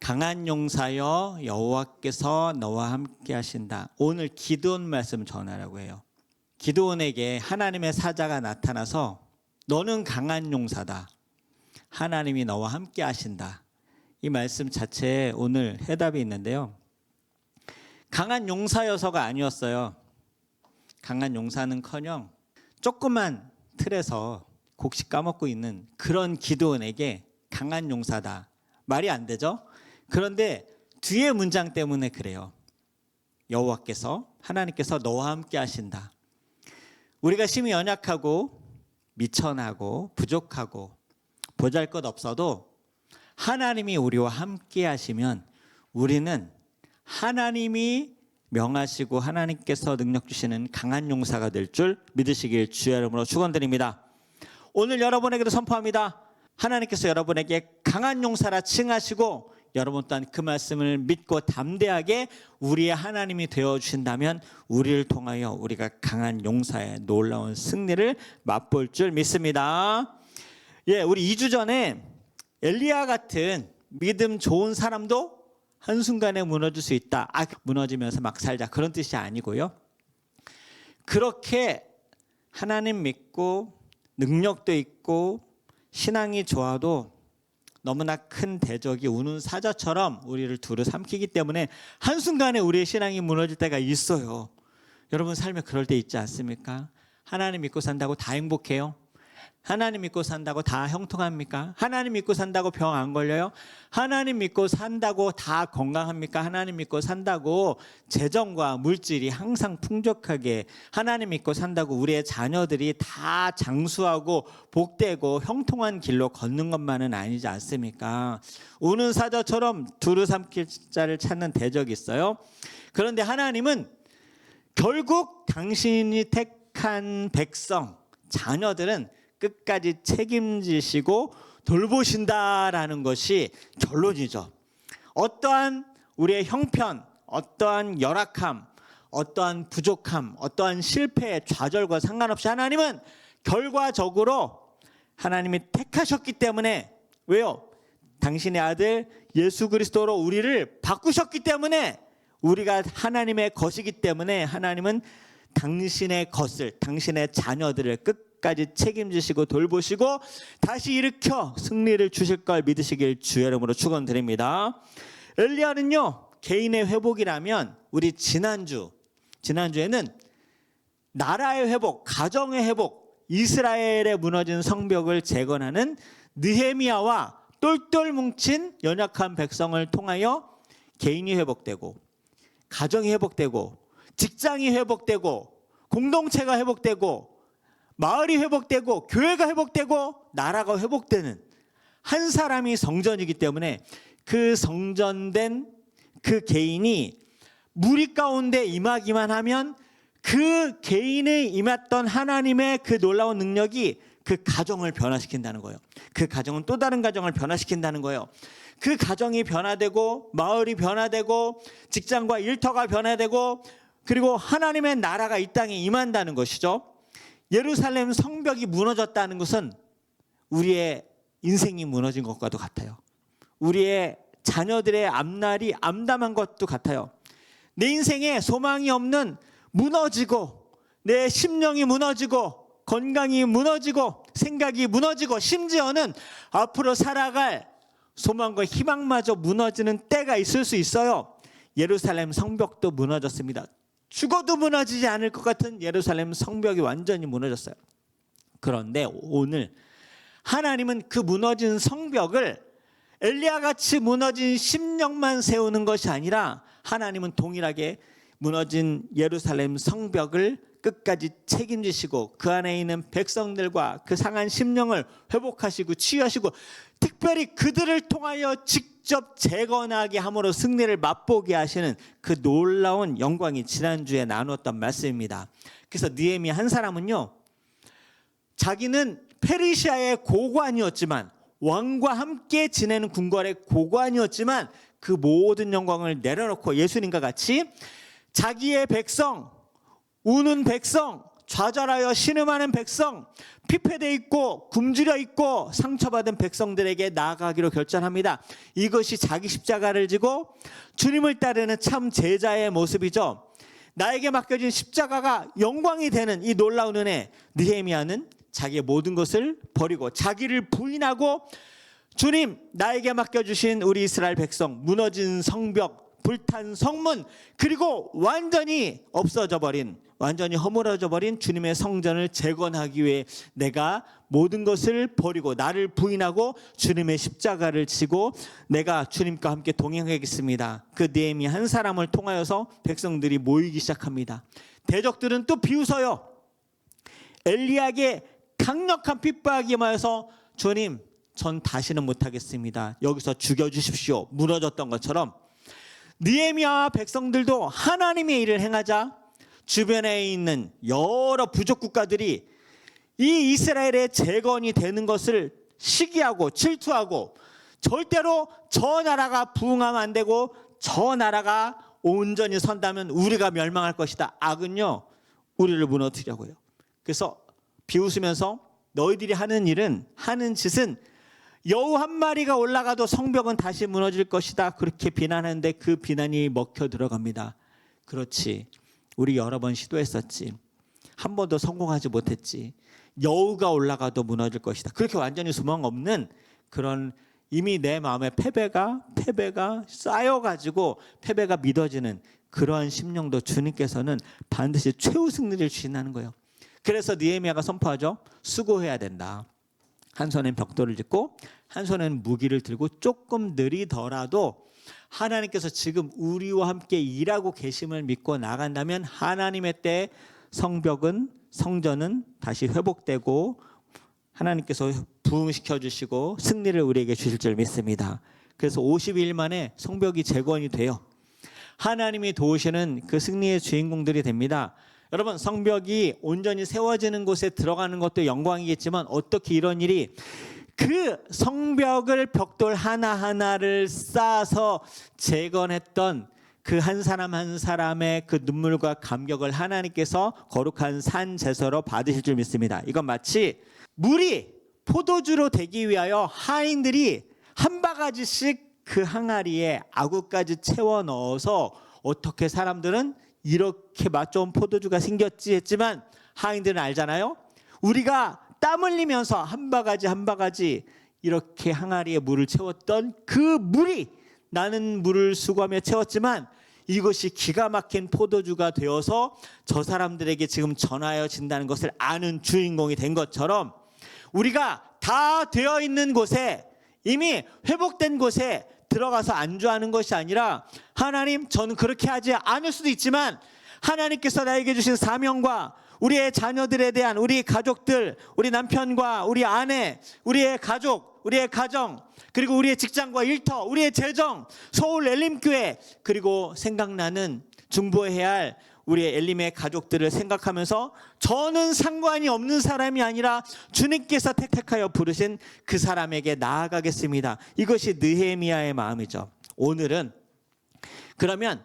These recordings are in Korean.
강한 용사여 여호와께서 너와 함께 하신다. 오늘 기드온 말씀 전하라고 해요. 기드온에게 하나님의 사자가 나타나서 너는 강한 용사다. 하나님이 너와 함께 하신다. 이 말씀 자체에 오늘 해답이 있는데요. 강한 용사여서가 아니었어요. 강한 용사는커녕 조그만 틀에서 곡식 까먹고 있는 그런 기드온에게 강한 용사다. 말이 안 되죠? 그런데 뒤에 문장 때문에 그래요. 여호와께서 하나님께서 너와 함께 하신다. 우리가 심히 연약하고 미천하고 부족하고 보잘것없어도 하나님이 우리와 함께 하시면 우리는 하나님이 명하시고 하나님께서 능력 주시는 강한 용사가 될 줄 믿으시길 주의 이름으로 축원드립니다. 오늘 여러분에게도 선포합니다. 하나님께서 여러분에게 강한 용사라 칭하시고 여러분 또한 그 말씀을 믿고 담대하게 우리의 하나님이 되어주신다면 우리를 통하여 우리가 강한 용사의 놀라운 승리를 맛볼 줄 믿습니다. 우리 2주 전에 엘리야 같은 믿음 좋은 사람도 한순간에 무너질 수 있다. 무너지면서 막 살자 그런 뜻이 아니고요. 그렇게 하나님 믿고 능력도 있고 신앙이 좋아도 너무나 큰 대적이 우는 사자처럼 우리를 두루 삼키기 때문에 한순간에 우리의 신앙이 무너질 때가 있어요. 여러분 삶에 그럴 때 있지 않습니까? 하나님 믿고 산다고 다 행복해요? 하나님 믿고 산다고 다 형통합니까? 하나님 믿고 산다고 병 안 걸려요? 하나님 믿고 산다고 다 건강합니까? 하나님 믿고 산다고 재정과 물질이 항상 풍족하게, 하나님 믿고 산다고 우리의 자녀들이 다 장수하고 복되고 형통한 길로 걷는 것만은 아니지 않습니까? 우는 사자처럼 두루 삼킬 자를 찾는 대적이 있어요. 그런데 하나님은 결국 당신이 택한 백성, 자녀들은 끝까지 책임지시고 돌보신다라는 것이 결론이죠. 어떠한 우리의 형편, 어떠한 열악함, 어떠한 부족함, 어떠한 실패, 좌절과 상관없이 하나님은 결과적으로 하나님이 택하셨기 때문에, 왜요? 당신의 아들 예수 그리스도로 우리를 바꾸셨기 때문에, 우리가 하나님의 것이기 때문에 하나님은 당신의 것을, 당신의 자녀들을 끝까지 책임지시고 돌보시고 다시 일으켜 승리를 주실 걸 믿으시길 주의 이름으로 축원드립니다. 엘리야는요, 개인의 회복이라면 우리 지난주에는 나라의 회복, 가정의 회복, 이스라엘의 무너진 성벽을 재건하는 느헤미야와 똘똘 뭉친 연약한 백성을 통하여 개인이 회복되고 가정이 회복되고 직장이 회복되고 공동체가 회복되고 마을이 회복되고 교회가 회복되고 나라가 회복되는 한 사람이 성전이기 때문에 그 성전된 그 개인이 무리 가운데 임하기만 하면 그 개인에 임했던 하나님의 그 놀라운 능력이 그 가정을 변화시킨다는 거예요. 그 가정은 또 다른 가정을 변화시킨다는 거예요. 그 가정이 변화되고 마을이 변화되고 직장과 일터가 변화되고 그리고 하나님의 나라가 이 땅에 임한다는 것이죠. 예루살렘 성벽이 무너졌다는 것은 우리의 인생이 무너진 것과도 같아요. 우리의 자녀들의 앞날이 암담한 것도 같아요. 내 인생에 소망이 없는, 무너지고 내 심령이 무너지고 건강이 무너지고 생각이 무너지고 심지어는 앞으로 살아갈 소망과 희망마저 무너지는 때가 있을 수 있어요. 예루살렘 성벽도 무너졌습니다. 죽어도 무너지지 않을 것 같은 예루살렘 성벽이 완전히 무너졌어요. 그런데 오늘 하나님은 그 무너진 성벽을 엘리야같이 무너진 심령만 세우는 것이 아니라 하나님은 동일하게 무너진 예루살렘 성벽을 끝까지 책임지시고 그 안에 있는 백성들과 그 상한 심령을 회복하시고 치유하시고 특별히 그들을 통하여 직접 재건하게 함으로 승리를 맛보게 하시는 그 놀라운 영광이 지난주에 나누었던 말씀입니다. 그래서 느헤미야 한 사람은요, 자기는 페르시아의 고관이었지만, 왕과 함께 지내는 궁궐의 고관이었지만 그 모든 영광을 내려놓고 예수님과 같이 자기의 백성, 우는 백성, 좌절하여 신음하는 백성, 피폐되어 있고 굶주려 있고 상처받은 백성들에게 나아가기로 결정합니다. 이것이 자기 십자가를 지고 주님을 따르는 참 제자의 모습이죠. 나에게 맡겨진 십자가가 영광이 되는 이 놀라운 은혜, 느헤미야는 자기의 모든 것을 버리고 자기를 부인하고 주님, 나에게 맡겨주신 우리 이스라엘 백성, 무너진 성벽, 불탄 성문, 그리고 완전히 없어져 버린, 완전히 허물어져 버린 주님의 성전을 재건하기 위해 내가 모든 것을 버리고 나를 부인하고 주님의 십자가를 지고 내가 주님과 함께 동행하겠습니다. 그 느헤미야 한 사람을 통하여서 백성들이 모이기 시작합니다. 대적들은 또 비웃어요. 엘리야에게 강력한 핍박이 임하여서 주님, 전 다시는 못하겠습니다. 여기서 죽여주십시오. 무너졌던 것처럼 느헤미야와 백성들도 하나님의 일을 행하자 주변에 있는 여러 부족 국가들이 이 이스라엘의 재건이 되는 것을 시기하고 질투하고 절대로 저 나라가 부흥하면 안 되고 저 나라가 온전히 선다면 우리가 멸망할 것이다. 악은요, 우리를 무너뜨리려고요. 그래서 비웃으면서 너희들이 하는 일은, 하는 짓은 여우 한 마리가 올라가도 성벽은 다시 무너질 것이다. 그렇게 비난하는데 그 비난이 먹혀 들어갑니다. 그렇지, 우리 여러 번 시도했었지. 한 번도 성공하지 못했지. 여우가 올라가도 무너질 것이다. 그렇게 완전히 소망 없는 그런, 이미 내 마음에 패배가 쌓여가지고 패배가 믿어지는 그러한 심령도 주님께서는 반드시 최후 승리를 주신다는 거예요. 그래서 느헤미야가 선포하죠. 수고해야 된다. 한 손엔 벽돌을 짚고 한 손엔 무기를 들고 조금 느리더라도 하나님께서 지금 우리와 함께 일하고 계심을 믿고 나간다면 하나님의 때에 성전은 다시 회복되고 하나님께서 부흥시켜 주시고 승리를 우리에게 주실 줄 믿습니다. 그래서 50일 만에 성벽이 재건이 돼요. 하나님이 도우시는 그 승리의 주인공들이 됩니다. 여러분, 성벽이 온전히 세워지는 곳에 들어가는 것도 영광이겠지만 어떻게 이런 일이, 그 성벽을 벽돌 하나하나를 쌓아서 재건했던 그 한 사람 한 사람의 그 눈물과 감격을 하나님께서 거룩한 산 제사로 받으실 줄 믿습니다. 이건 마치 물이 포도주로 되기 위하여 하인들이 한 바가지씩 그 항아리에 아구까지 채워 넣어서 어떻게 사람들은 이렇게 맛 좋은 포도주가 생겼지 했지만 하인들은 알잖아요. 우리가 땀 흘리면서 한 바가지 한 바가지 이렇게 항아리에 물을 채웠던 그 물이, 나는 물을 수고하며 채웠지만 이것이 기가 막힌 포도주가 되어서 저 사람들에게 지금 전하여진다는 것을 아는 주인공이 된 것처럼 우리가 다 되어 있는 곳에, 이미 회복된 곳에 들어가서 안주하는 것이 아니라, 하나님, 저는 그렇게 하지 않을 수도 있지만 하나님께서 나에게 주신 사명과 우리의 자녀들에 대한, 우리 가족들, 우리 남편과 우리 아내, 우리의 가족, 우리의 가정, 그리고 우리의 직장과 일터, 우리의 재정, 서울 엘림교회, 그리고 생각나는 중보해야 할 우리의 엘림의 가족들을 생각하면서 저는 상관이 없는 사람이 아니라 주님께서 택하여 부르신 그 사람에게 나아가겠습니다. 이것이 느헤미야의 마음이죠. 오늘은 그러면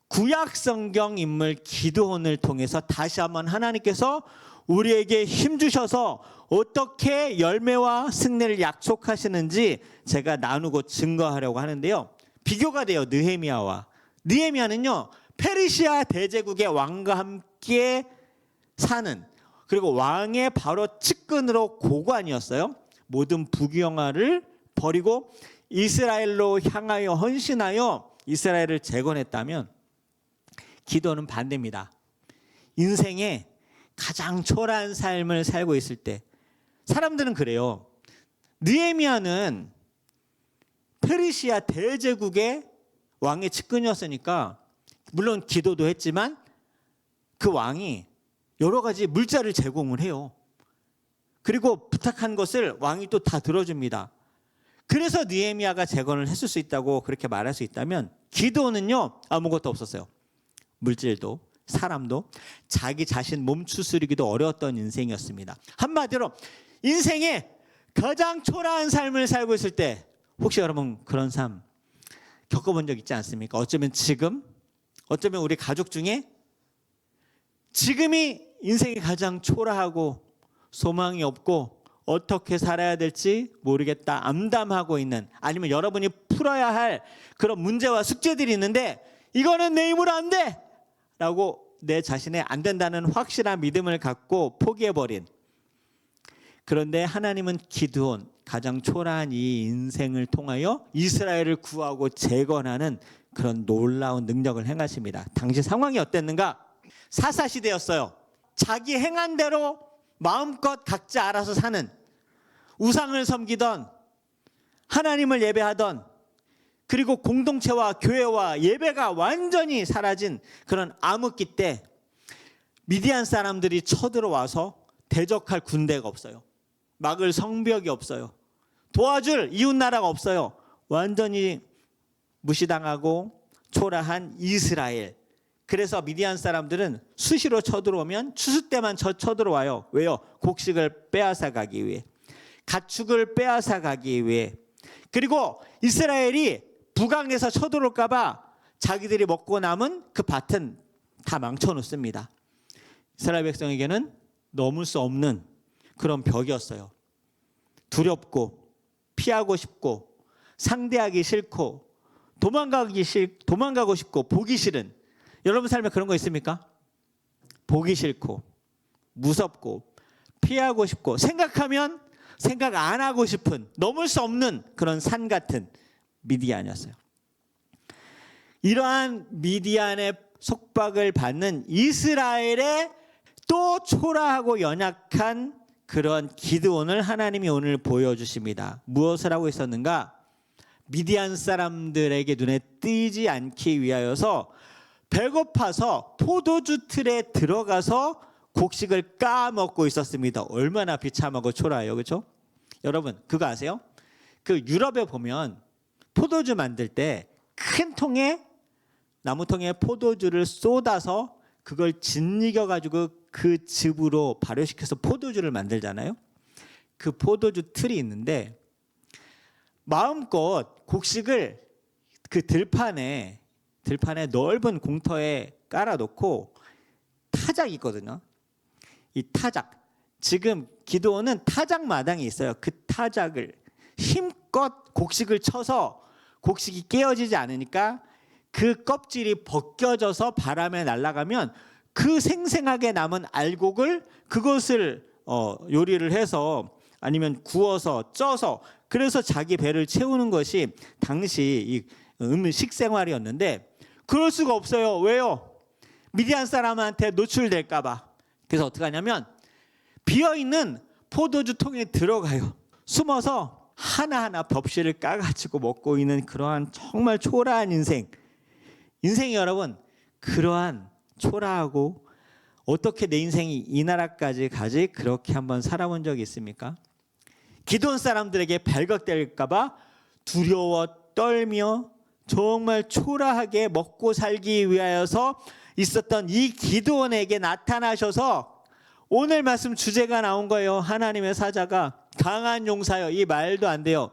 구약 성경 인물 기드온을 통해서 다시 한번 하나님께서 우리에게 힘 주셔서 어떻게 열매와 승리를 약속하시는지 제가 나누고 증거하려고 하는데요. 비교가 돼요. 느헤미야는요, 페르시아 대제국의 왕과 함께 사는, 그리고 왕의 바로 측근으로 고관이었어요. 모든 부귀영화를 버리고 이스라엘로 향하여 헌신하여 이스라엘을 재건했다면, 기도는 반대입니다. 인생에 가장 초라한 삶을 살고 있을 때 사람들은 그래요. 느헤미야는 페르시아 대제국의 왕의 측근이었으니까 물론 기도도 했지만 그 왕이 여러 가지 물자를 제공을 해요. 그리고 부탁한 것을 왕이 또 다 들어줍니다. 그래서 느헤미야가 재건을 했을 수 있다고 그렇게 말할 수 있다면, 기도는요, 아무것도 없었어요. 물질도 사람도 자기 자신 몸 추스리기도 어려웠던 인생이었습니다. 한마디로 인생에 가장 초라한 삶을 살고 있을 때, 혹시 여러분 그런 삶 겪어본 적 있지 않습니까? 어쩌면 우리 가족 중에 지금이 인생이 가장 초라하고 소망이 없고 어떻게 살아야 될지 모르겠다 암담하고 있는, 아니면 여러분이 풀어야 할 그런 문제와 숙제들이 있는데 이거는 내 힘으로 안 돼! 라고 내 자신의 안 된다는 확실한 믿음을 갖고 포기해버린, 그런데 하나님은 기드온, 가장 초라한 이 인생을 통하여 이스라엘을 구하고 재건하는 그런 놀라운 능력을 행하십니다. 당시 상황이 어땠는가? 사사시대였어요. 자기 행한 대로 마음껏 각자 알아서 사는, 우상을 섬기던, 하나님을 예배하던, 그리고 공동체와 교회와 예배가 완전히 사라진 그런 암흑기 때 미디안 사람들이 쳐들어와서 대적할 군대가 없어요. 막을 성벽이 없어요. 도와줄 이웃나라가 없어요. 완전히 무시당하고 초라한 이스라엘. 그래서 미디안 사람들은 수시로 쳐들어오면 추수 때만 쳐들어와요. 왜요? 곡식을 빼앗아 가기 위해, 가축을 빼앗아 가기 위해. 그리고 이스라엘이 북왕에서 쳐들어올까 봐 자기들이 먹고 남은 그 밭은 다 망쳐놓습니다. 이스라엘 백성에게는 넘을 수 없는 그런 벽이었어요. 두렵고 피하고 싶고 상대하기 싫고 도망가고 싶고 보기 싫은, 여러분 삶에 그런 거 있습니까? 보기 싫고 무섭고 피하고 싶고 생각하면 생각 안 하고 싶은, 넘을 수 없는 그런 산 같은 미디안이었어요. 이러한 미디안의 속박을 받는 이스라엘의 또 초라하고 연약한 그런 기드온을 하나님이 오늘 보여주십니다. 무엇을 하고 있었는가? 미디안 사람들에게 눈에 띄지 않기 위하여서 배고파서 포도주 틀에 들어가서 곡식을 까먹고 있었습니다. 얼마나 비참하고 초라해요, 그렇죠? 여러분 그거 아세요? 그 유럽에 보면 포도주 만들 때 큰 통에, 나무통에 포도주를 쏟아서 그걸 짓이겨 가지고 그 즙으로 발효시켜서 포도주를 만들잖아요. 그 포도주 틀이 있는데 마음껏 곡식을 그 들판에 넓은 공터에 깔아놓고 타작이 있거든요. 이 타작, 지금 기드온은 타작 마당이 있어요. 그 타작을 힘껏 곡식을 쳐서 곡식이 깨어지지 않으니까 그 껍질이 벗겨져서 바람에 날아가면 그 생생하게 남은 알곡을, 그것을 요리를 해서 아니면 구워서 쪄서, 그래서 자기 배를 채우는 것이 당시 이 음식 생활이었는데 그럴 수가 없어요. 왜요? 미디안 사람한테 노출될까 봐. 그래서 어떻게 하냐면 비어있는 포도주 통에 들어가요. 숨어서 하나하나 벽실을 까가지고 먹고 있는 그러한 정말 초라한 인생이 여러분, 그러한 초라하고 어떻게 내 인생이 이 나라까지 가지, 그렇게 한번 살아본 적이 있습니까? 기드온 사람들에게 발각될까 봐 두려워 떨며 정말 초라하게 먹고 살기 위하여서 있었던 이 기드온에게 나타나셔서 오늘 말씀 주제가 나온 거예요. 하나님의 사자가 강한 용사여. 이 말도 안 돼요.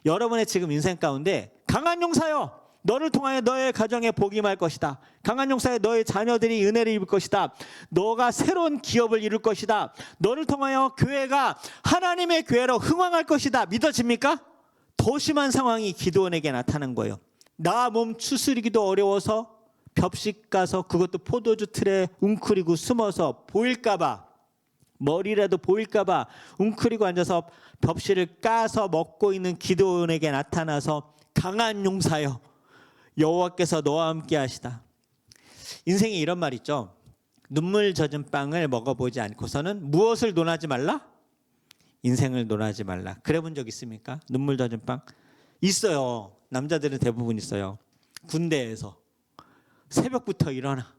여러분의 지금 인생 가운데 강한 용사여, 너를 통하여 너의 가정에 복이 임할 것이다. 강한 용사여, 너의 자녀들이 은혜를 입을 것이다. 너가 새로운 기업을 이룰 것이다. 너를 통하여 교회가 하나님의 교회로 흥왕할 것이다. 믿어집니까? 더 심한 상황이 기드온에게 나타난 거예요. 나 몸 추스리기도 어려워서 벽식 가서, 그것도 포도주 틀에 웅크리고 숨어서 보일까봐, 머리라도 보일까봐 웅크리고 앉아서 벽실을 까서 먹고 있는 기드온에게 나타나서 강한 용사여, 여호와께서 너와 함께 하시다. 인생에 이런 말 있죠. 눈물 젖은 빵을 먹어보지 않고서는 무엇을 논하지 말라? 인생을 논하지 말라. 그래 본 적 있습니까? 눈물 젖은 빵? 있어요. 남자들은 대부분 있어요. 군대에서 새벽부터 일어나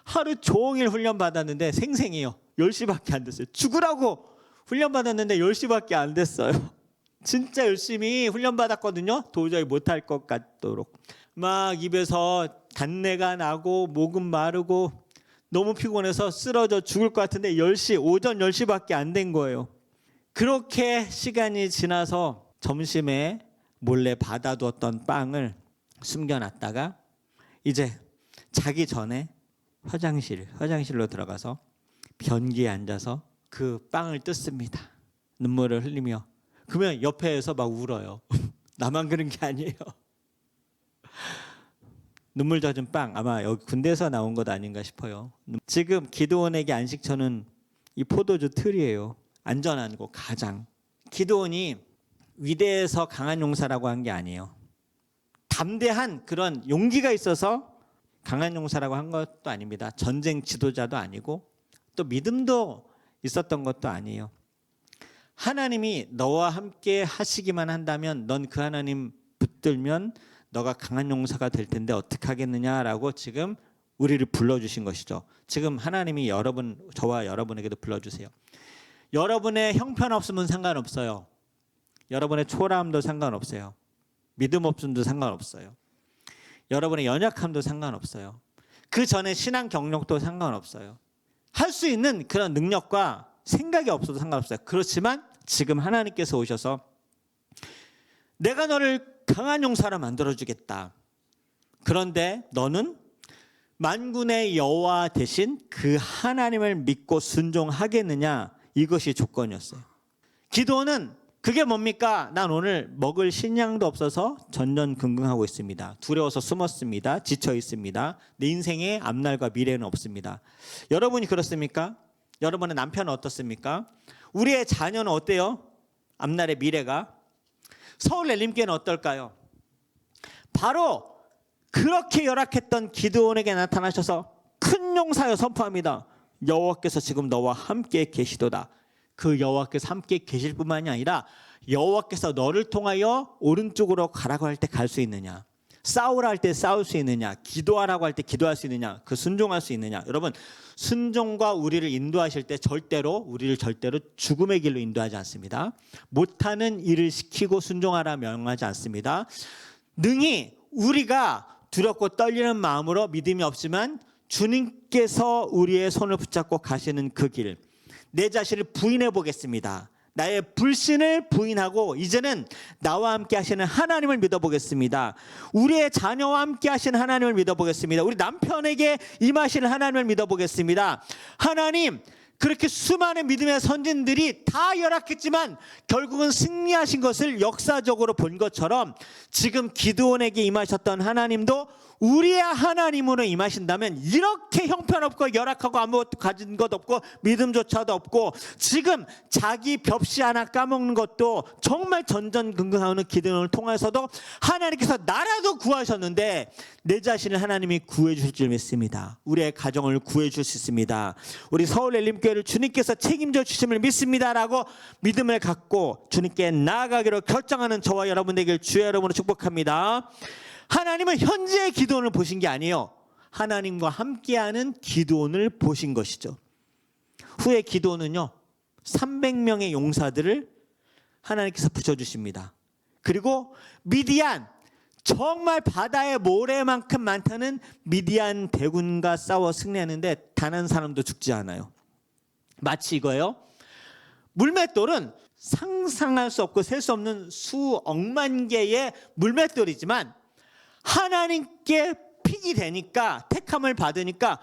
하루 종일 훈련 받았는데 생생해요. 10시밖에 안 됐어요. 죽으라고 훈련 받았는데 10시밖에 안 됐어요. 진짜 열심히 훈련 받았거든요. 도저히 못할 것 같도록 막 입에서 단내가 나고 목은 마르고 너무 피곤해서 쓰러져 죽을 것 같은데 오전 10시밖에 안 된 거예요. 그렇게 시간이 지나서 점심에 몰래 받아두었던 빵을 숨겨놨다가 이제 자기 전에 화장실로 들어가서 변기에 앉아서 그 빵을 뜯습니다. 눈물을 흘리며. 그러면 옆에서 막 울어요. 나만 그런 게 아니에요. 눈물 젖은 빵, 아마 여기 군대에서 나온 것 아닌가 싶어요. 지금 기드온에게 안식처는 이 포도주 틀이에요. 안전한 곳, 가장. 기드온이 위대해서 강한 용사라고 한 게 아니에요. 담대한 그런 용기가 있어서 강한 용사라고 한 것도 아닙니다. 전쟁 지도자도 아니고 또 믿음도 있었던 것도 아니에요. 하나님이 너와 함께 하시기만 한다면 넌 그 하나님 붙들면 너가 강한 용사가 될 텐데 어떻게 하겠느냐라고 지금 우리를 불러주신 것이죠. 지금 하나님이 저와 여러분에게도 불러주세요. 여러분의 형편없음은 상관없어요. 여러분의 초라함도 상관없어요. 믿음 없음도 상관없어요. 여러분의 연약함도 상관없어요. 그 전에 신앙 경력도 상관없어요. 할 수 있는 그런 능력과 생각이 없어도 상관없어요. 그렇지만 지금 하나님께서 오셔서 내가 너를 강한 용사로 만들어주겠다. 그런데 너는 만군의 여호와 대신 그 하나님을 믿고 순종하겠느냐, 이것이 조건이었어요. 기도는 그게 뭡니까? 난 오늘 먹을 식량도 없어서 전전긍긍하고 있습니다. 두려워서 숨었습니다. 지쳐 있습니다. 내 인생에 앞날과 미래는 없습니다. 여러분이 그렇습니까? 여러분의 남편은 어떻습니까? 우리의 자녀는 어때요? 앞날의 미래가? 서울 엘림교회는 어떨까요? 바로 그렇게 열악했던 기드온에게 나타나셔서 큰 용사여 선포합니다. 여호와께서 지금 너와 함께 계시도다. 그 여호와께서 함께 계실 뿐만이 아니라 여호와께서 너를 통하여 오른쪽으로 가라고 할 때 갈 수 있느냐, 싸우라 할 때 싸울 수 있느냐, 기도하라고 할 때 기도할 수 있느냐, 그 순종할 수 있느냐. 여러분, 순종과 우리를 인도하실 때 우리를 절대로 죽음의 길로 인도하지 않습니다. 못하는 일을 시키고 순종하라 명하지 않습니다. 능히 우리가 두렵고 떨리는 마음으로 믿음이 없지만 주님께서 우리의 손을 붙잡고 가시는 그 길, 내 자신을 부인해 보겠습니다. 나의 불신을 부인하고 이제는 나와 함께 하시는 하나님을 믿어보겠습니다. 우리의 자녀와 함께 하시는 하나님을 믿어보겠습니다. 우리 남편에게 임하시는 하나님을 믿어보겠습니다. 하나님, 그렇게 수많은 믿음의 선진들이 다 열악했지만 결국은 승리하신 것을 역사적으로 본 것처럼 지금 기드온에게 임하셨던 하나님도 우리의 하나님으로 임하신다면 이렇게 형편없고 열악하고 아무것도 가진 것 없고 믿음조차도 없고 지금 자기 벽시 하나 까먹는 것도 정말 전전긍긍하는 기드온을 통해서도 하나님께서 나라도 구하셨는데 내 자신을 하나님이 구해 주실 줄 믿습니다. 우리의 가정을 구해 주실 수 있습니다. 우리 서울 엘림교회를 주님께서 책임져 주심을 믿습니다라고 믿음을 갖고 주님께 나아가기로 결정하는 저와 여러분 되길 주의 이름으로 축복합니다. 하나님은 현재의 기드온을 보신 게 아니에요. 하나님과 함께하는 기드온을 보신 것이죠. 후에 기드온은요 300명의 용사들을 하나님께서 붙여주십니다. 그리고 미디안, 정말 바다의 모래만큼 많다는 미디안 대군과 싸워 승리하는데 단 한 사람도 죽지 않아요. 마치 이거예요. 물맷돌은 상상할 수 없고 셀 수 없는 수억만 개의 물맷돌이지만 하나님께 픽이 되니까, 택함을 받으니까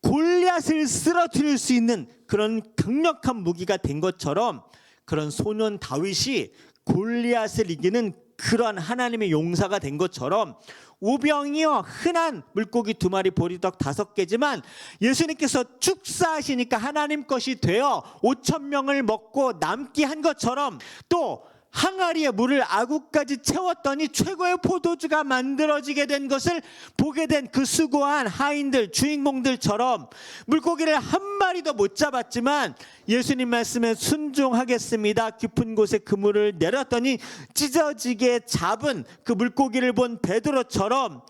골리앗을 쓰러뜨릴 수 있는 그런 강력한 무기가 된 것처럼 그런 소년 다윗이 골리앗을 이기는 그런 하나님의 용사가 된 것처럼 오병이어 흔한 물고기 2마리 보리떡 5개지만 예수님께서 축사하시니까 하나님 것이 되어 5,000명을 먹고 남게 한 것처럼 또 항아리에 물을 아구까지 채웠더니 최고의 포도주가 만들어지게 된 것을 보게 된 그 수고한 하인들, 주인공들처럼 물고기를 한 마리도 못 잡았지만 예수님 말씀에 순종하겠습니다. 깊은 곳에 그물을 내렸더니 찢어지게 잡은 그 물고기를 본 베드로처럼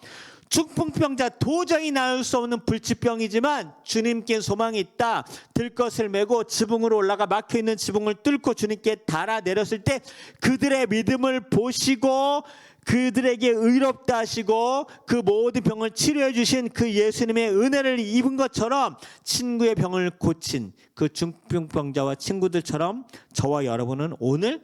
중풍병자, 도저히 나을 수 없는 불치병이지만 주님께 소망이 있다. 들것을 메고 지붕으로 올라가 막혀있는 지붕을 뚫고 주님께 달아내렸을 때 그들의 믿음을 보시고 그들에게 의롭다 하시고 그 모든 병을 치료해 주신 그 예수님의 은혜를 입은 것처럼 친구의 병을 고친 그 중풍병자와 친구들처럼 저와 여러분은 오늘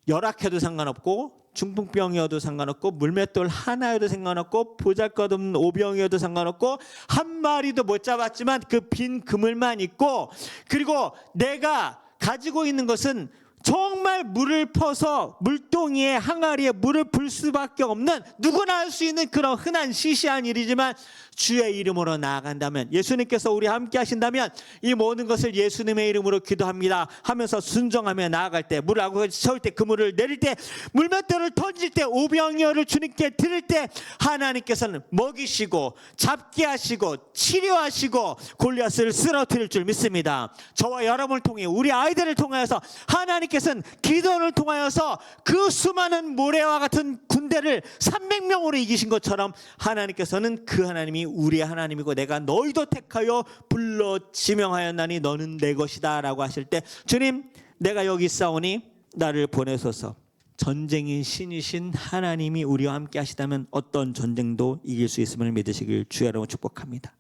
열악해도 상관없고 중풍병이어도 상관없고 물맷돌 하나여도 상관없고 보잘것없는 오병이어도 상관없고 한 마리도 못 잡았지만 그 빈 그물만 있고, 그리고 내가 가지고 있는 것은 정말 물을 퍼서 물동이에 항아리에 물을 불 수밖에 없는, 누구나 할 수 있는 그런 흔한 시시한 일이지만 주의 이름으로 나아간다면, 예수님께서 우리 함께 하신다면 이 모든 것을 예수님의 이름으로 기도합니다 하면서 순종하며 나아갈 때, 물을 하고 채울 때, 그물을 내릴 때, 물맷돌을 던질 때, 오병이어를 주님께 드릴 때 하나님께서는 먹이시고 잡게 하시고 치료하시고 골리앗을 쓰러뜨릴 줄 믿습니다. 저와 여러분을 통해, 우리 아이들을 통하여서 하나님께서는 기도를 통하여서 그 수많은 모래와 같은 군대를 300명으로 이기신 것처럼 하나님께서는 그 하나님이 우리의 하나님이고 내가 너희도 택하여 불러 지명하였나니 너는 내 것이다 라고 하실 때, 주님 내가 여기 있사오니 나를 보내소서. 전쟁의 신이신 하나님이 우리와 함께 하시다면 어떤 전쟁도 이길 수 있음을 믿으시길 주의 이름으로 축복합니다.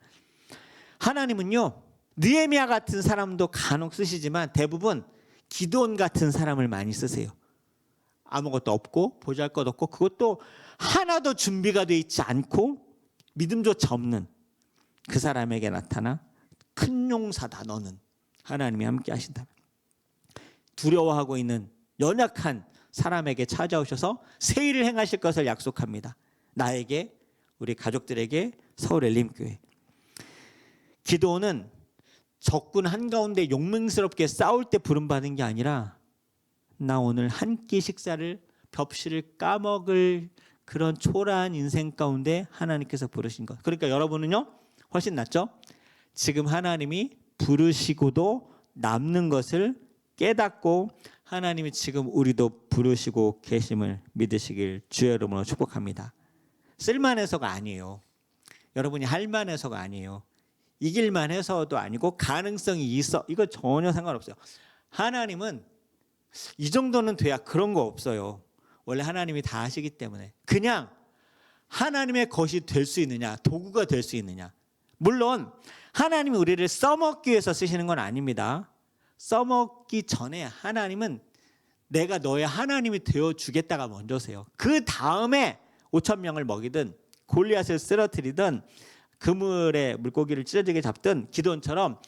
하나님은요, 느헤미야 같은 사람도 간혹 쓰시지만 대부분 기드온 같은 사람을 많이 쓰세요. 아무것도 없고 보잘것없고 그것도 하나도 준비가 돼 있지 않고 믿음조차 없는 그 사람에게 나타나 큰 용사다 너는, 하나님이 함께 하신다면. 두려워하고 있는 연약한 사람에게 찾아오셔서 새 일을 행하실 것을 약속합니다. 나에게, 우리 가족들에게, 서울 엘림교회. 기드온은 적군 한가운데 용맹스럽게 싸울 때 부름받은 게 아니라 나 오늘 한 끼 식사를 벽실을 까먹을 그런 초라한 인생 가운데 하나님께서 부르신 것. 그러니까 여러분은요 훨씬 낫죠? 지금 하나님이 부르시고도 남는 것을 깨닫고 하나님이 지금 우리도 부르시고 계심을 믿으시길 주의 이름으로 축복합니다. 쓸만해서가 아니에요. 여러분이 할만해서가 아니에요. 이길만 해서도 아니고 가능성이 있어, 이거 전혀 상관없어요. 하나님은 이 정도는 돼야 그런 거 없어요. 원래 하나님이 다 하시기 때문에. 그냥 하나님의 것이 될 수 있느냐, 도구가 될 수 있느냐. 물론 하나님이 우리를 써먹기 위해서 쓰시는 건 아닙니다. 써먹기 전에 하나님은 내가 너의 하나님이 되어주겠다가 먼저세요. 그 다음에 5,000명을 먹이든 골리앗을 쓰러뜨리든 그물에 물고기를 찢어지게 잡든 기드온처럼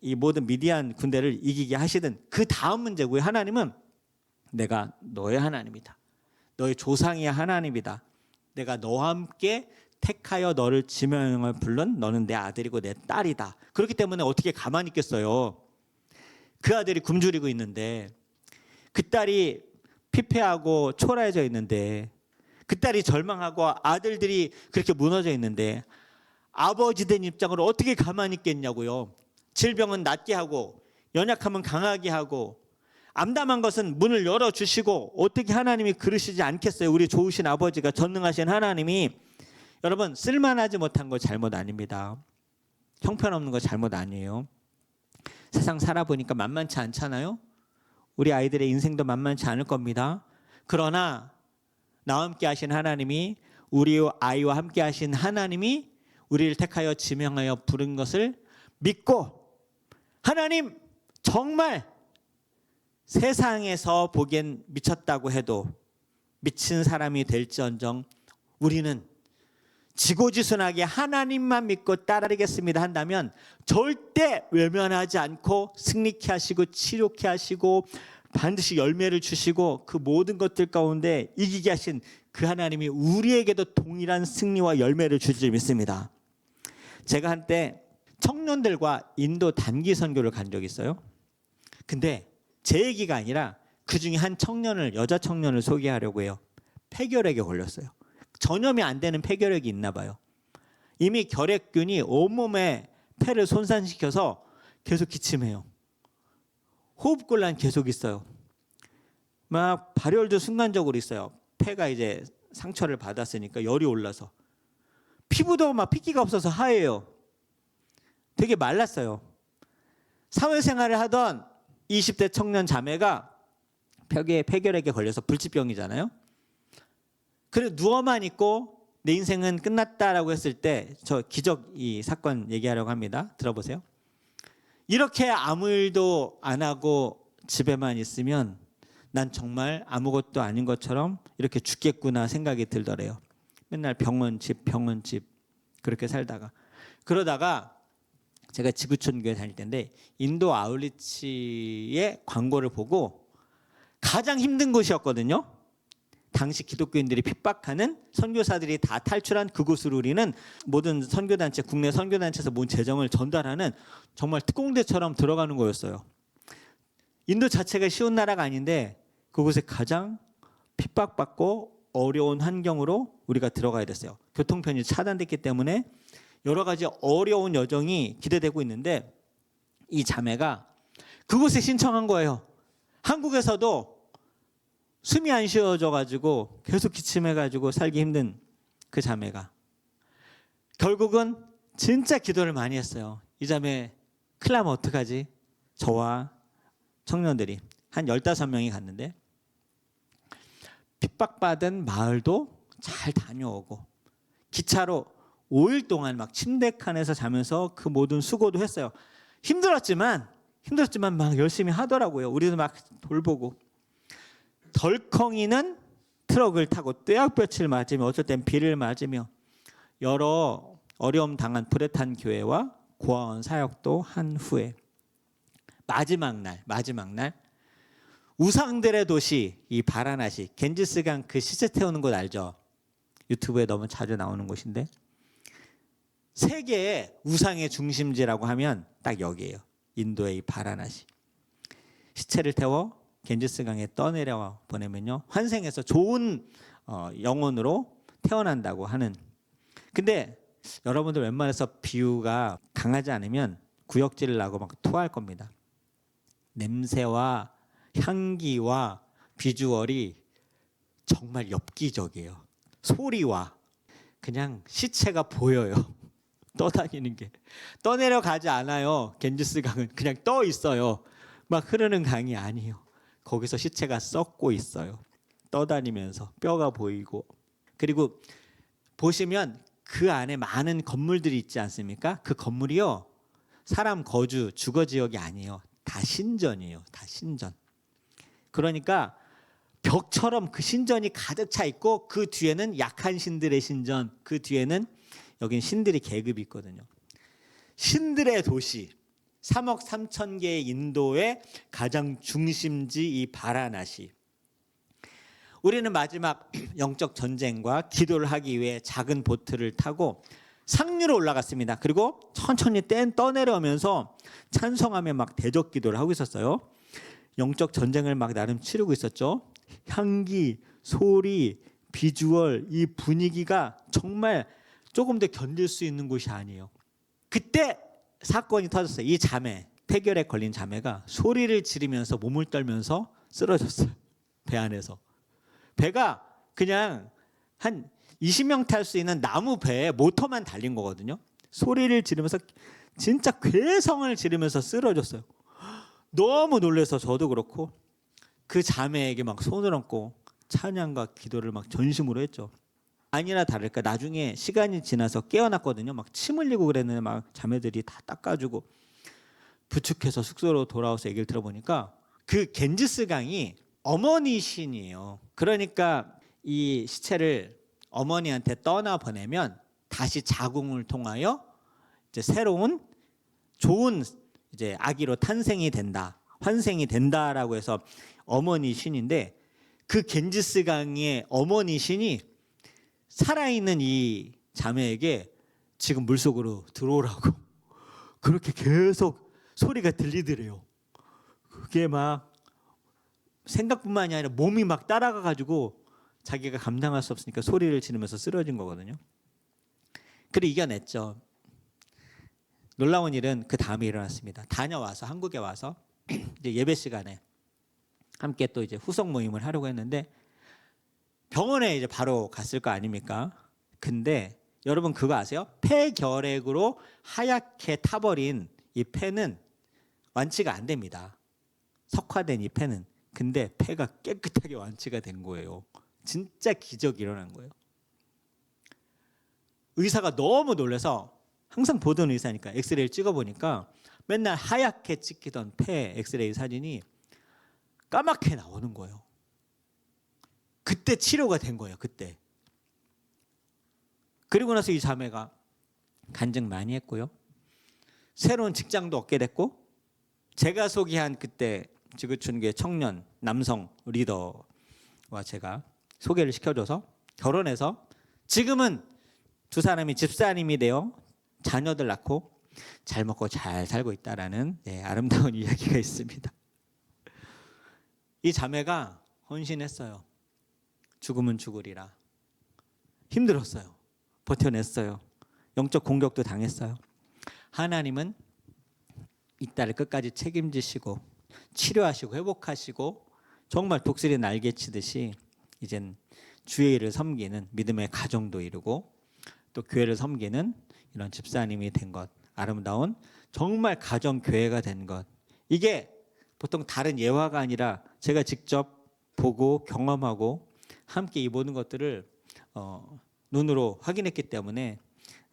이 모든 미디안 군대를 이기게 하시든 그 다음 문제고요. 하나님은 내가 너의 하나님이다. 너의 조상의 하나님이다. 내가 너와 함께 택하여 너를 지명을 부른 너는 내 아들이고 내 딸이다. 그렇기 때문에 어떻게 가만히 있겠어요. 그 아들이 굶주리고 있는데, 그 딸이 피폐하고 초라해져 있는데, 그 딸이 절망하고 아들들이 그렇게 무너져 있는데 아버지 된 입장으로 어떻게 가만히 있겠냐고요. 질병은 낫게 하고 연약함은 강하게 하고 암담한 것은 문을 열어주시고 어떻게 하나님이 그러시지 않겠어요. 우리 좋으신 아버지가, 전능하신 하나님이. 여러분, 쓸만하지 못한 거 잘못 아닙니다. 형편없는 거 잘못 아니에요. 세상 살아보니까 만만치 않잖아요. 우리 아이들의 인생도 만만치 않을 겁니다. 그러나 나와 함께 하신 하나님이, 우리 아이와 함께 하신 하나님이 우리를 택하여 지명하여 부른 것을 믿고, 하나님 정말 세상에서 보기엔 미쳤다고 해도 미친 사람이 될지언정 우리는 지고지순하게 하나님만 믿고 따르겠습니다 한다면 절대 외면하지 않고 승리케 하시고 치료케 하시고 반드시 열매를 주시고 그 모든 것들 가운데 이기게 하신 그 하나님이 우리에게도 동일한 승리와 열매를 줄 줄 믿습니다. 제가 한때 청년들과 인도 단기 선교를 간 적이 있어요. 근데 제 얘기가 아니라 그 중에 한 청년을, 여자 청년을 소개하려고 해요. 폐결핵에 걸렸어요. 전염이 안 되는 폐결핵이 있나 봐요. 이미 결핵균이 온몸에 폐를 손상시켜서 계속 기침해요. 호흡곤란 계속 있어요. 막 발열도 순간적으로 있어요. 폐가 이제 상처를 받았으니까 열이 올라서. 피부도 막 핏기가 없어서 하얘요. 되게 말랐어요. 사회생활을 하던 20대 청년 자매가 벽에 폐결핵에 걸려서 불치병이잖아요. 그래 누워만 있고 내 인생은 끝났다라고 했을 때 저 기적 이 사건 얘기하려고 합니다. 들어보세요. 이렇게 아무 일도 안 하고 집에만 있으면 난 정말 아무것도 아닌 것처럼 이렇게 죽겠구나 생각이 들더래요. 맨날 병원집 그렇게 살다가 그러다가 제가 지구촌 교회 다닐 때인데 인도 아울리치의 광고를 보고 가장 힘든 곳이었거든요. 당시 기독교인들이 핍박하는 선교사들이 다 탈출한 그곳으로 우리는 모든 선교단체, 국내 선교단체에서 모은 재정을 전달하는 정말 특공대처럼 들어가는 거였어요. 인도 자체가 쉬운 나라가 아닌데 그곳에 가장 핍박받고 어려운 환경으로 우리가 들어가야 됐어요. 교통편이 차단됐기 때문에 여러 가지 어려운 여정이 기대되고 있는데 이 자매가 그곳에 신청한 거예요. 한국에서도 숨이 안 쉬어져가지고 계속 기침해가지고 살기 힘든 그 자매가 결국은 진짜 기도를 많이 했어요. 이 자매 큰일 나면 어떡하지? 저와 청년들이 한 15명이 갔는데 핍박받은 마을도 잘 다녀오고 기차로 5일 동안 막 침대칸에서 자면서 그 모든 수고도 했어요. 힘들었지만 막 열심히 하더라고요. 우리도 막 돌보고 덜컹이는 트럭을 타고 떼약볕을 맞으며 어쩔 땐 비를 맞으며 여러 어려움 당한 브레탄 교회와 고아원 사역도 한 후에 마지막 날 우상들의 도시 이 바라나시 겐지스강 그 시체 태우는 곳 알죠? 유튜브에 너무 자주 나오는 곳인데 세계의 우상의 중심지라고 하면 딱 여기예요. 인도의 이 바라나시. 시체를 태워 겐지스강에 떠내려 보내면요 환생해서 좋은 영혼으로 태어난다고 하는. 근데 여러분들 웬만해서 비유가 강하지 않으면 구역질 나고 막 토할 겁니다. 냄새와 향기와 비주얼이 정말 엽기적이에요. 소리와 그냥 시체가 보여요. 떠다니는 게 떠내려 가지 않아요. 겐지스강은 그냥 떠 있어요. 막 흐르는 강이 아니에요. 거기서 시체가 썩고 있어요. 떠다니면서 뼈가 보이고. 그리고 보시면 그 안에 많은 건물들이 있지 않습니까? 그 건물이요 사람 거주 주거 지역이 아니에요. 다 신전이에요. 다 신전. 그러니까 벽처럼 그 신전이 가득 차 있고 그 뒤에는 약한 신들의 신전, 그 뒤에는 여긴 신들이 계급이 있거든요. 신들의 도시 3억 3천 개의 인도의 가장 중심지 이 바라나시. 우리는 마지막 영적 전쟁과 기도를 하기 위해 작은 보트를 타고 상류로 올라갔습니다. 그리고 천천히 떠내려오면서 찬송하며 막 대적 기도를 하고 있었어요. 영적 전쟁을 막 나름 치르고 있었죠. 향기, 소리, 비주얼, 이 분위기가 정말 조금 더 견딜 수 있는 곳이 아니에요. 그때 사건이 터졌어요. 이 자매, 폐결에 걸린 자매가 소리를 지르면서 몸을 떨면서 쓰러졌어요. 배 안에서. 배가 그냥 한 20명 탈 수 있는 나무 배에 모터만 달린 거거든요. 소리를 지르면서 진짜 괴성을 지르면서 쓰러졌어요. 너무 놀라서 저도 그렇고 그 자매에게 막 손을 얹고 찬양과 기도를 막 전심으로 했죠. 아니나 다를까 나중에 시간이 지나서 깨어났거든요. 막 침 흘리고 그랬는데 막 자매들이 다 닦아주고 부축해서 숙소로 돌아와서 얘기를 들어보니까 그 겐지스강이 어머니 신이에요. 그러니까 이 시체를 어머니한테 떠나 보내면 다시 자궁을 통하여 이제 새로운 좋은 이제 아기로 탄생이 된다, 환생이 된다라고 해서 어머니 신인데 그 겐지스강의 어머니 신이 살아있는 이 자매에게 지금 물속으로 들어오라고 그렇게 계속 소리가 들리더래요. 그게 막 생각뿐만이 아니라 몸이 막 따라가가지고 자기가 감당할 수 없으니까 소리를 지르면서 쓰러진 거거든요. 그래 이겨냈죠. 놀라운 일은 그 다음에 일어났습니다. 다녀와서 한국에 와서 이제 예배 시간에 함께 또 이제 후속 모임을 하려고 했는데 병원에 이제 바로 갔을 거 아닙니까? 근데 여러분 그거 아세요? 폐결핵으로 하얗게 타버린 이 폐는 완치가 안 됩니다. 석화된 이 폐는. 근데 폐가 깨끗하게 완치가 된 거예요. 진짜 기적이 일어난 거예요. 의사가 너무 놀라서 항상 보던 의사니까 엑스레이를 찍어보니까 맨날 하얗게 찍히던 폐 엑스레이 사진이 까맣게 나오는 거예요. 그때 치료가 된 거예요. 그때. 그리고 나서 이 자매가 간증 많이 했고요. 새로운 직장도 얻게 됐고, 제가 소개한 그때 지구촌교회 청년 남성 리더와 제가 소개를 시켜줘서 결혼해서 지금은 두 사람이 집사님이 되어 자녀들 낳고 잘 먹고 잘 살고 있다라는 아름다운 이야기가 있습니다. 이 자매가 헌신했어요. 죽으면 죽으리라. 힘들었어요. 버텨냈어요. 영적 공격도 당했어요. 하나님은 이 딸을 끝까지 책임지시고 치료하시고 회복하시고 정말 독수리 날개 치듯이 이젠 주의 일을 섬기는 믿음의 가정도 이루고 또 교회를 섬기는 이런 집사님이 된 것, 아름다운 정말 가정교회가 된 것, 이게 보통 다른 예화가 아니라 제가 직접 보고 경험하고 함께 이 모든 것들을 눈으로 확인했기 때문에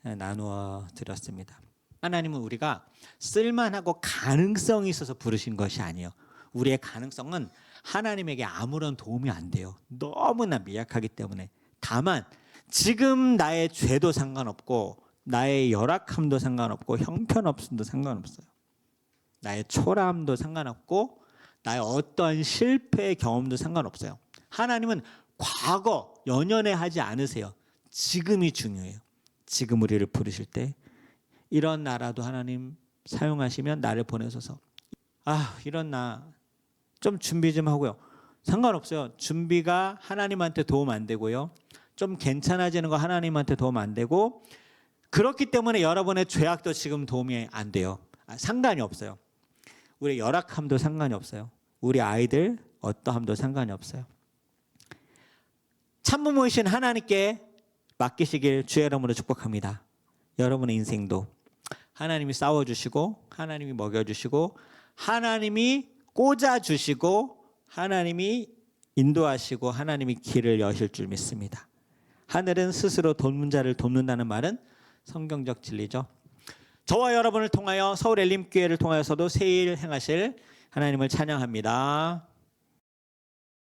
나누어 드렸습니다. 하나님은 우리가 쓸만하고 가능성이 있어서 부르신 것이 아니에요. 우리의 가능성은 하나님에게 아무런 도움이 안 돼요. 너무나 미약하기 때문에. 다만 지금 나의 죄도 상관없고 나의 열악함도 상관없고 형편없음도 상관없어요. 나의 초라함도 상관없고 나의 어떠한 실패의 경험도 상관없어요. 하나님은 과거 연연해 하지 않으세요. 지금이 중요해요. 지금 우리를 부르실 때 이런 나라도 하나님 사용하시면 나를 보내소서. 이런 나 좀 준비 좀 하고요. 상관없어요. 준비가 하나님한테 도움 안 되고요. 좀 괜찮아지는 거 하나님한테 도움 안 되고, 그렇기 때문에 여러분의 죄악도 지금 도움이 안 돼요. 상관이 없어요. 우리 열악함도 상관이 없어요. 우리 아이들 어떠함도 상관이 없어요. 참부모이신 하나님께 맡기시길 주의 이름으로 축복합니다. 여러분의 인생도 하나님이 싸워주시고 하나님이 먹여주시고 하나님이 꽂아주시고 하나님이 인도하시고 하나님이 길을 여실 줄 믿습니다. 하늘은 스스로 돕는 자를 돕는다는 말은 성경적 진리죠. 저와 여러분을 통하여 서울 엘림교회를 통하여서도 새 일 행하실 하나님을 찬양합니다.